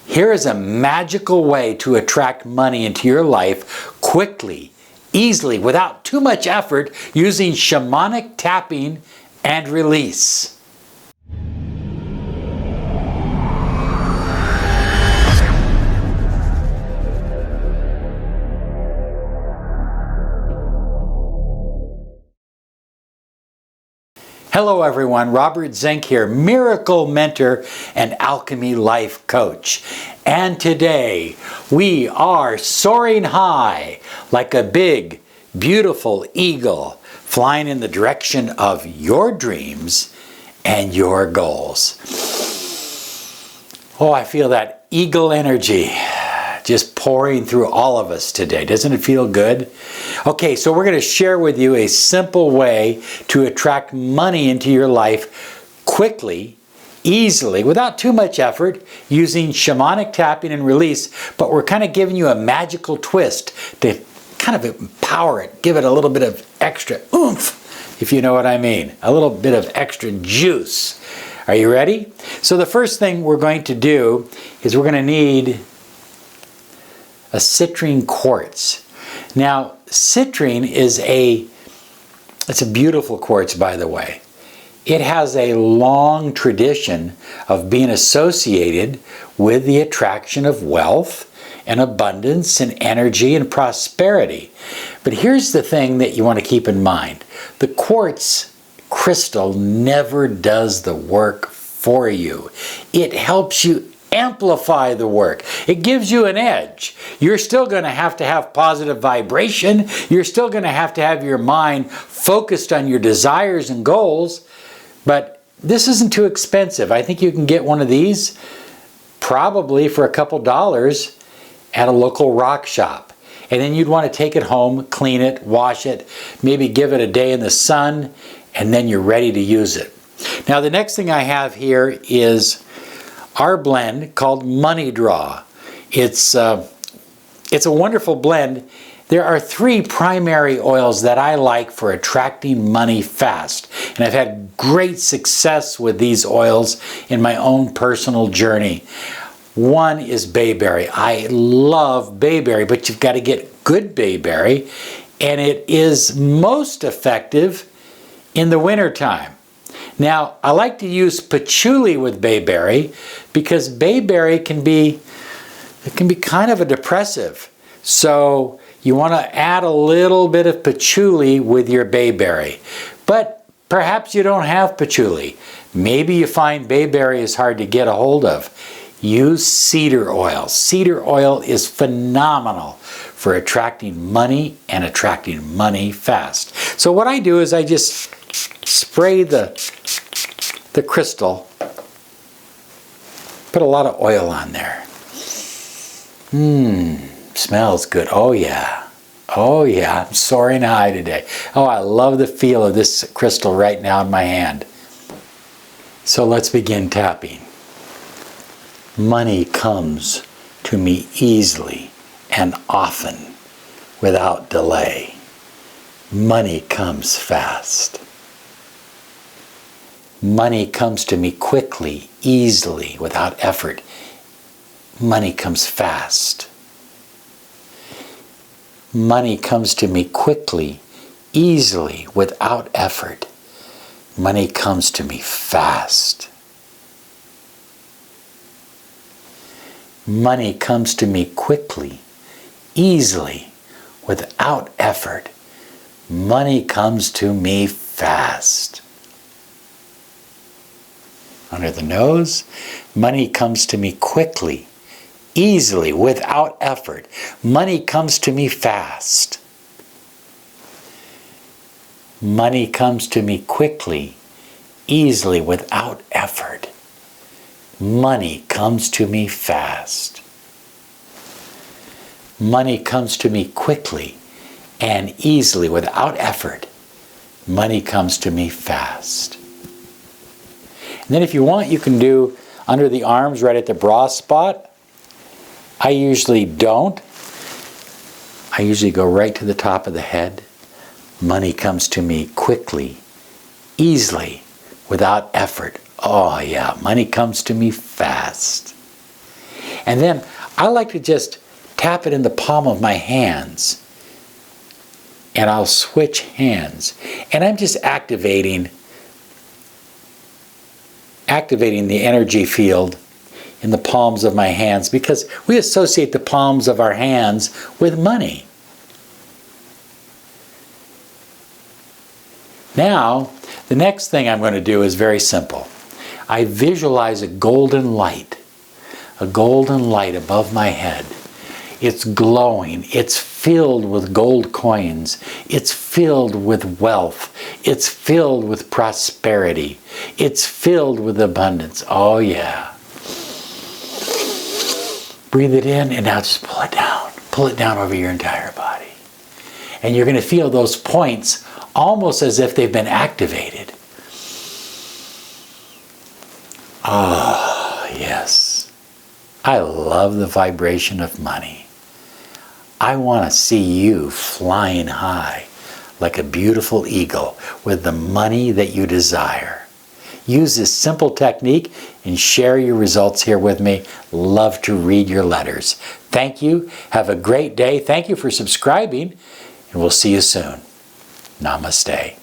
Here is a magical way to attract money into your life quickly, easily, without too much effort, using shamanic tapping and release. Hello everyone, Robert Zink here, miracle mentor and alchemy life coach. And today we are soaring high like a big, beautiful eagle flying in the direction of your dreams and your goals. Oh, I feel that eagle energy just pouring through all of us today. Doesn't it feel good? Okay, so we're going to share with you a simple way to attract money into your life quickly, easily, without too much effort, using shamanic tapping and release, but we're kind of giving you a magical twist to kind of empower it, give it a little bit of extra oomph, if you know what I mean, a little bit of extra juice. Are you ready? So the first thing we're going to do is we're going to need a citrine quartz. Now, citrine is it's a beautiful quartz, by the way. It has a long tradition of being associated with the attraction of wealth and abundance and energy and prosperity. But here's the thing that you want to keep in mind. The quartz crystal never does the work for you. It helps you amplify the work. It gives you an edge. You're still going to have positive vibration. You're still going to have your mind focused on your desires and goals. But this isn't too expensive. I think you can get one of these probably for a couple dollars at a local rock shop. And then you'd want to take it home, clean it, wash it, maybe give it a day in the sun, and then you're ready to use it. Now the next thing I have here is our blend called Money Draw. It's a wonderful blend. There are 3 primary oils that I like for attracting money fast. And I've had great success with these oils in my own personal journey. One is Bayberry. I love Bayberry, but you've got to get good Bayberry. And it is most effective in the wintertime. Now, I like to use Patchouli with Bayberry because Bayberry can be kind of a depressive. So you want to add a little bit of Patchouli with your Bayberry. But perhaps you don't have Patchouli. Maybe you find Bayberry is hard to get a hold of. Use cedar oil. Cedar oil is phenomenal for attracting money and attracting money fast. So what I do is I just spray the crystal, put a lot of oil on there. Smells good. Oh yeah. Oh yeah, I'm soaring high today. Oh, I love the feel of this crystal right now in my hand. So let's begin tapping. Money comes to me easily and often without delay. Money comes fast. Money comes to me quickly, easily, without effort. Money comes fast. Money comes to me quickly, easily, without effort. Money comes to me fast. Money comes to me quickly, easily, without effort. Money comes to me fast. Under the nose, money comes to me quickly, easily, without effort. Money comes to me fast. Money comes to me quickly, easily, without effort. Money comes to me fast. Money comes to me quickly and easily, without effort. Money comes to me fast. And then if you want, you can do under the arms right at the bra spot. I usually don't. I usually go right to the top of the head. Money comes to me quickly, easily, without effort. Oh yeah, money comes to me fast. And then I like to just tap it in the palm of my hands. And I'll switch hands. And I'm just activating the energy field in the palms of my hands, because we associate the palms of our hands with money. Now, the next thing I'm going to do is very simple. I visualize a golden light above my head. It's glowing. It's filled with gold coins. It's filled with wealth. It's filled with prosperity. It's filled with abundance. Oh yeah. Breathe it in and now just pull it down. Pull it down over your entire body. And you're going to feel those points almost as if they've been activated. Ah, yes. I love the vibration of money. I want to see you flying high like a beautiful eagle with the money that you desire. Use this simple technique and share your results here with me. Love to read your letters. Thank you. Have a great day. Thank you for subscribing, and we'll see you soon. Namaste.